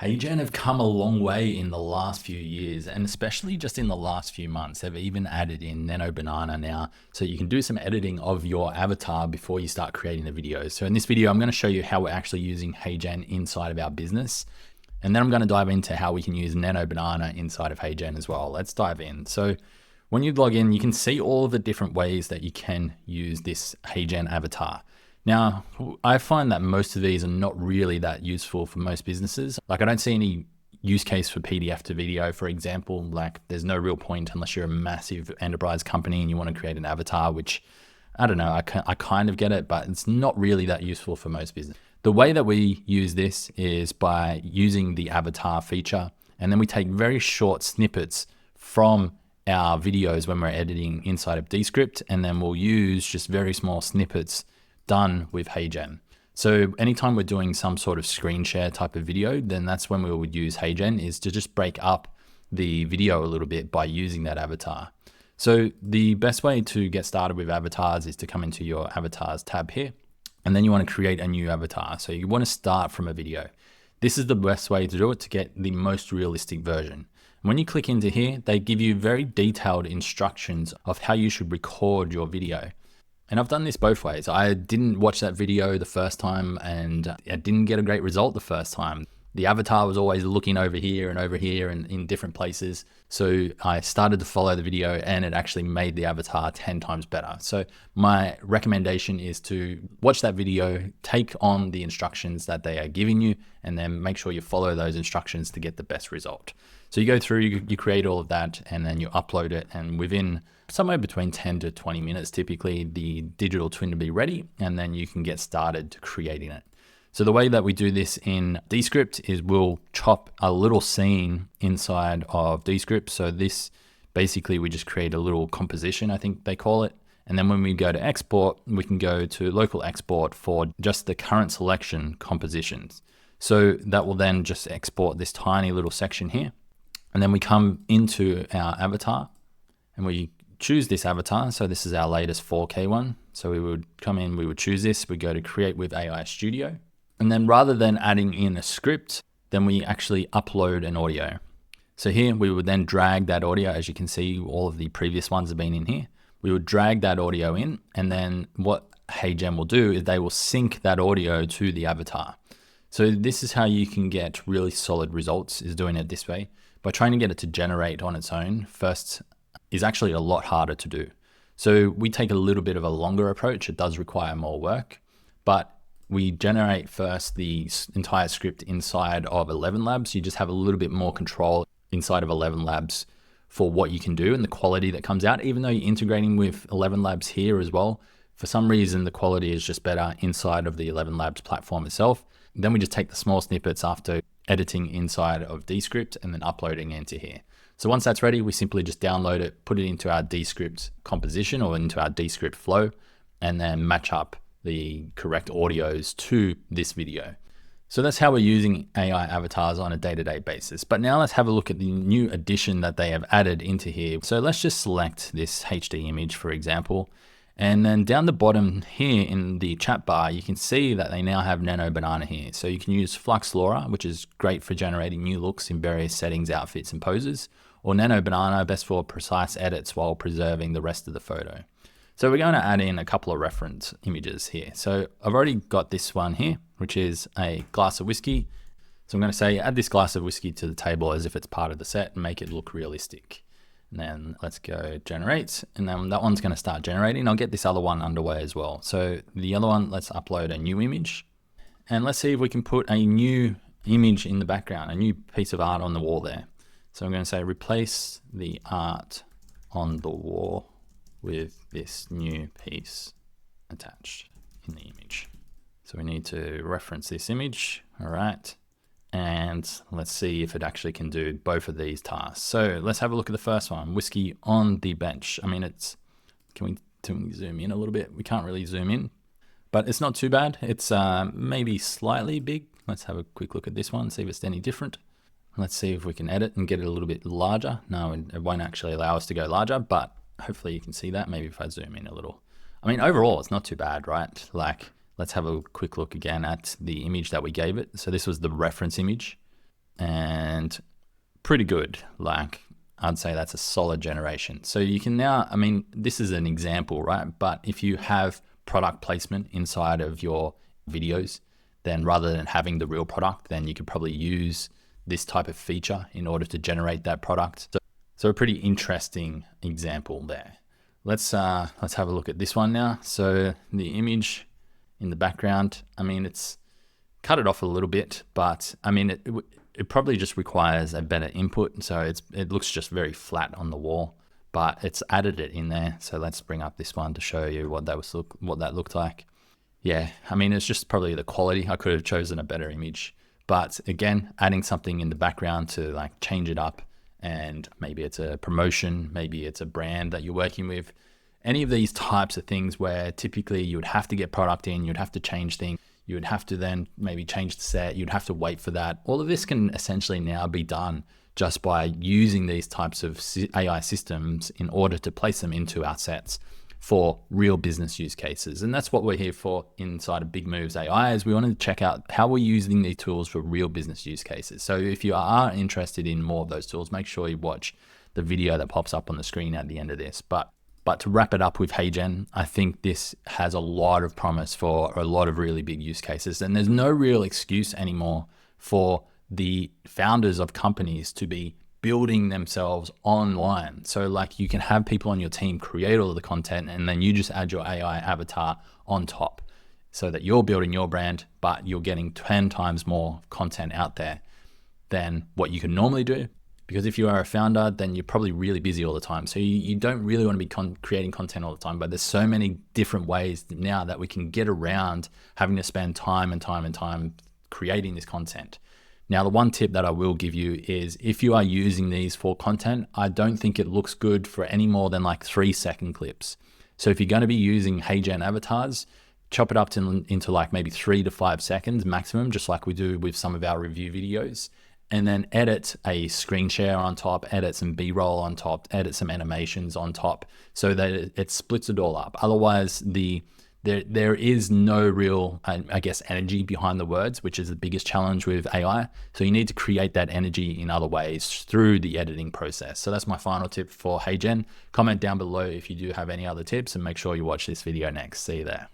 HeyGen have come a long way in the last few years, and especially just in the last few months. They've even added in Nano Banana now, so you can do some editing of your avatar before you start creating the videos. So in this video, I'm going to show you how we're actually using HeyGen inside of our business. And then I'm going to dive into how we can use Nano Banana inside of HeyGen as well. Let's dive in. So when you log in, you can see all of the different ways that you can use this HeyGen avatar. Now, I find that most of these are not really that useful for most businesses. Like I don't see any use case for PDF to video, for example. Like there's no real point unless you're a massive enterprise company and you want to create an avatar, which I don't know, I kind of get it, but it's not really that useful for most business. The way that we use this is by using the avatar feature, and then we take very short snippets from our videos when we're editing inside of Descript, and then we'll use just very small snippets done with HeyGen. So anytime we're doing some sort of screen share type of video, then that's when we would use HeyGen, is to just break up the video a little bit by using that avatar. So the best way to get started with avatars is to come into your avatars tab here, and then you want to create a new avatar. So you want to start from a video. This is the best way to do it to get the most realistic version. When you click into here, they give you very detailed instructions of how you should record your video. And I've done this both ways. I didn't watch that video the first time and I didn't get a great result the first time. The avatar was always looking over here and in different places. So I started to follow the video and it actually made the avatar 10 times better. So my recommendation is to watch that video, take on the instructions that they are giving you, and then make sure you follow those instructions to get the best result. So you go through, you create all of that, and then you upload it, and within somewhere between 10 to 20 minutes, typically the digital twin will be ready, and then you can get started creating it. So the way that we do this in Descript is we'll chop a little scene inside of Descript. So this basically, we just create a little composition, I think they call it. And then when we go to export, we can go to local export for just the current selection compositions. So that will then just export this tiny little section here. And then we come into our avatar and we choose this avatar. So this is our latest 4K one. So we would come in, we would choose this, we go to create with AI Studio. And then rather than adding in a script, then we actually upload an audio. So here we would then drag that audio. As you can see, all of the previous ones have been in here. We would drag that audio in, and then what HeyGen will do is they will sync that audio to the avatar. So this is how you can get really solid results, is doing it this way. By trying to get it to generate on its own first is actually a lot harder to do. So we take a little bit of a longer approach. It does require more work, but we generate first the entire script inside of 11 Labs. You just have a little bit more control inside of 11 Labs for what you can do and the quality that comes out. Even though you're integrating with 11 Labs here as well, for some reason the quality is just better inside of the 11 Labs platform itself. Then we just take the small snippets after editing inside of Descript and then uploading into here. So once that's ready, we simply just download it, put it into our Descript composition or into our Descript flow, and then match up the correct audios to this video. So that's how we're using AI avatars on a day-to-day basis. But now let's have a look at the new addition that they have added into here. So let's just select this HD image, for example. And then down the bottom here in the chat bar, you can see that they now have Nano Banana here. So you can use Flux Laura, which is great for generating new looks in various settings, outfits, and poses, or Nano Banana, best for precise edits while preserving the rest of the photo. So we're going to add in a couple of reference images here. So I've already got this one here, which is a glass of whiskey. So I'm going to say add this glass of whiskey to the table as if it's part of the set and make it look realistic. And then let's go generate, and then that one's going to start generating. I'll get this other one underway as well. So the other one, let's upload a new image, and let's see if we can put a new image in the background, a new piece of art on the wall there. So I'm going to say replace the art on the wall with this new piece attached in the image. So we need to reference this image. All right. And let's see if it actually can do both of these tasks. So let's have a look at the first one, whiskey on the bench. I mean, can we zoom in a little bit? We can't really zoom in, but it's not too bad. It's maybe slightly big. Let's have a quick look at this one, see if it's any different. Let's see if we can edit and get it a little bit larger. No, it won't actually allow us to go larger, but hopefully you can see that. Maybe if I zoom in a little. I mean, overall, it's not too bad, right? Like, let's have a quick look again at the image that we gave it. So this was the reference image. and pretty good. Like, I'd say that's a solid generation. So you can now, I mean, this is an example, right? But if you have product placement inside of your videos, then rather than having the real product, then you could probably use this type of feature in order to generate that product. So a pretty interesting example there. Let's have a look at this one now. So the image in the background, I mean, it's cut it off a little bit, but I mean, it probably just requires a better input. So it looks just very flat on the wall, but it's added it in there. So let's bring up this one to show you what that looked like. Yeah, I mean, it's just probably the quality. I could have chosen a better image, but again, adding something in the background to like change it up, and maybe it's a promotion, maybe it's a brand that you're working with. Any of these types of things where typically you would have to get product in, you'd have to change things, you would have to then maybe change the set, you'd have to wait for that. All of this can essentially now be done just by using these types of AI systems in order to place them into our sets for real business use cases. And that's what we're here for inside of Big Moves AI, is we want to check out how we're using these tools for real business use cases. So if you are interested in more of those tools, make sure you watch the video that pops up on the screen at the end of this. But to wrap it up with HeyGen, I think this has a lot of promise for a lot of really big use cases. And there's no real excuse anymore for the founders of companies to be building themselves online. So like, you can have people on your team create all of the content, and then you just add your AI avatar on top so that you're building your brand, but you're getting 10 times more content out there than what you can normally do. Because if you are a founder, then you're probably really busy all the time. So you don't really want to be creating content all the time, but there's so many different ways now that we can get around having to spend time and time creating this content. Now, the one tip that I will give you is, if you are using these for content, I don't think it looks good for any more than like 3-second clips. So if you're going to be using HeyGen avatars, chop it up into like maybe 3 to 5 seconds maximum, just like we do with some of our review videos, and then edit a screen share on top, edit some B-roll on top, edit some animations on top, so that it splits it all up. Otherwise, there is no real, I guess, energy behind the words, which is the biggest challenge with AI. So you need to create that energy in other ways through the editing process. So that's my final tip for HeyGen. Comment down below if you do have any other tips, and make sure you watch this video next. See you there.